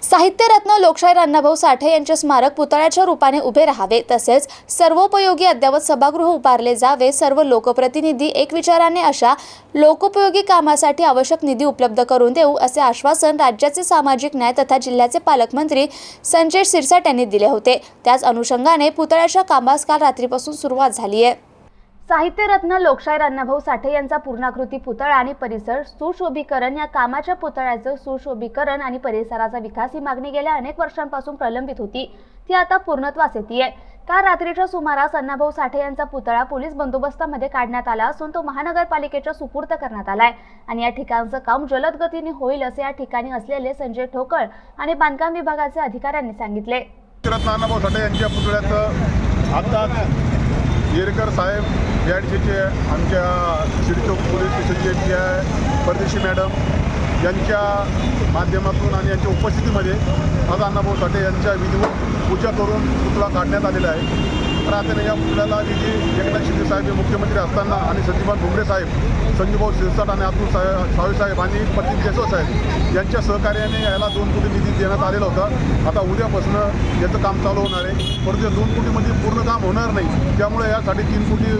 साहित्यरत्न लोकशाहीर अण्णाभाऊ साठे यांचे स्मारक पुतळ्याच्या रूपाने उभे राहावे, तसेच सर्वोपयोगी अद्ययावत सभागृह उभारले जावे। सर्व लोकप्रतिनिधी एक विचाराने अशा लोकोपयोगी कामासाठी आवश्यक निधी उपलब्ध करून देऊ, असे आश्वासन राज्याचे सामाजिक न्याय तथा जिल्ह्याचे पालकमंत्री संजय सिरसाट यांनी दिले होते। त्याच अनुषंगाने पुतळ्याच्या कामास काल रात्रीपासून सुरुवात झाली आहे। साहित्यरत्न लोकशाहीर अण्णाभाऊ साठे यांचा पूर्णाकृती पुतळा आणि परिसर सुशोभीकरण या कामाच्या पुतळ्याचं सुशोभीकरण आणि परिसराचा विकास ही मागणी गेल्या अनेक वर्षांपासून प्रलंबित होती, ती आता पूर्णत्वास येते। काल रात्रीच्या सुमारास अण्णाभाऊ साठे यांचा पुतळा पोलीस बंदोबस्तामध्ये काढण्यात आला असून तो महानगरपालिकेच्या सुपूर्द करण्यात आलाय आणि या ठिकाणचं काम जलद गतीने होईल, असे या ठिकाणी असलेले संजय ठोकळ आणि बांधकाम विभागाचे अधिकाऱ्यांनी सांगितले। रत्न अण्णाभाऊ साठे यांच्या पुतळ्याचं आता येरकर साहेब BIDCचे आमच्या शिरचौक पोलीस स्टेशनचे परदेशी मॅडम यांच्या माध्यमातून आणि यांच्या उपस्थितीमध्ये आज अण्णाभाऊ साठे यांच्या विधिवत पूजा करून पुतळा काढण्यात आलेला आहे। तर आता या पुतळ्याला निधी एकनाथ शिंदे साहेब हे मुख्यमंत्री असताना आणि सचिवान भुमरे साहेब, संजूभाऊ सिरसाट आणि अतुल सावे साहेब आणि प्रतीक केशव साहेब यांच्या सहकार्याने याला 2 कोटी निधी देण्यात आलेला होता। आता उद्यापासून याचं काम चालू होणार आहे, परंतु 2 कोटीमध्ये पूर्ण काम होणार नाही, त्यामुळे यासाठी 3 कोटी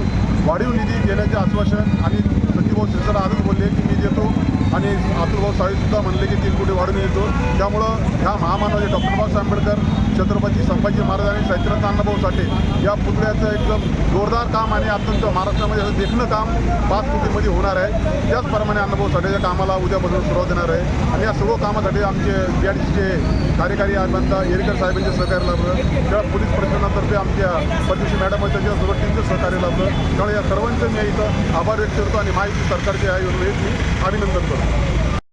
वाढीव निधी देण्याचे आश्वासन आणि संजूभाऊ सिरसाट आजच बोलले की मी देतो आणि अतुलभाऊ साहेबसुद्धा म्हणले की 3 कोटी वाढून येतो। त्यामुळं ह्या महामानवाचे डॉक्टर बाबासाहेब आंबेडकर, छत्रपती संभाजी महाराज आणि साहित्यरत्न अण्णाभाऊ साठे या पुतळ्याचं एकदम जोरदार काम आणि अत्यंत महाराष्ट्रामध्ये असं देखणं काम 5 कोटीमध्ये होणार आहे। त्याचप्रमाणे अण्णाभाऊ साठेच्या कामाला उद्यापासून सुरुवात देणार आहे आणि या सर्व कामासाठी आमचे BIDCचे कार्यकारी अभियंता येरकर साहेबांचे सहकार्य लाभलं, त्या पोलीस प्रशासनातर्फे आमच्या परदेशी मॅडम आहेत त्याच्या सर्व टीमचं सहकार्य लाभलं। त्यामुळे या सर्वांचं मी इथं आभार व्यक्त करतो आणि माहिती सरकारचे आहे मी अभिनंदन करतो।